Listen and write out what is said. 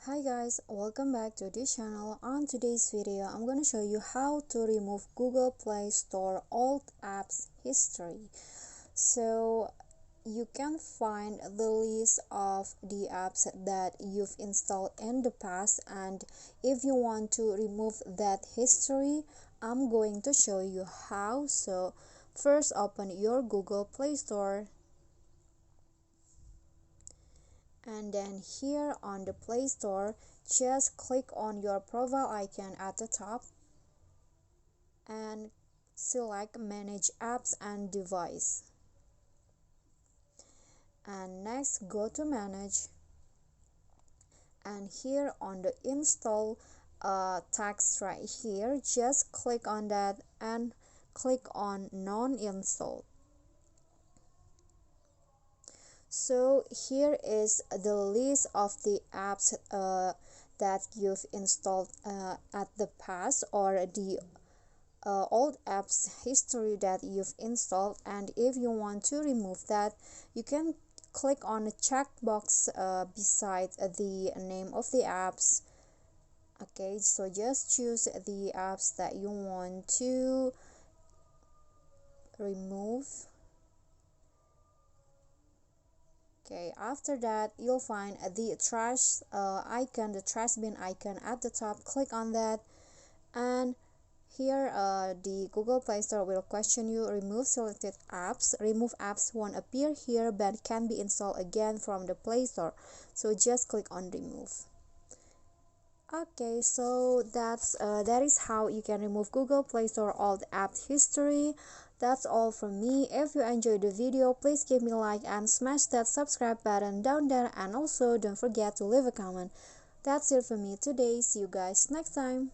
Hi guys, welcome back to this channel. On today's video, I'm going to show you how to remove Google Play Store old apps history. So you can find the list of the apps that you've installed in the past, and if you want to remove that history, I'm going to show you how. So first, open your Google Play Store. And then here on the Play Store, just click on your profile icon at the top and select manage apps and device, and next go to manage, and here on the install text right here, just click on that and click on non-install. So here is the list of the apps that you've installed at the past, or the old apps history that you've installed. And if you want to remove that, you can click on the checkbox beside the name of the apps. Okay, so just choose the apps that you want to remove. Okay, after that you'll find the trash icon, the trash bin icon at the top. Click on that, and here the Google Play Store will question you, remove selected apps. Remove apps won't appear here but can be installed again from the Play Store, so just click on remove. Okay, so that is how you can remove Google Play Store old app history. That's all from me. If you enjoyed the video, please give me a like and smash that subscribe button down there, and also don't forget to leave a comment. That's it for me today. See you guys next time.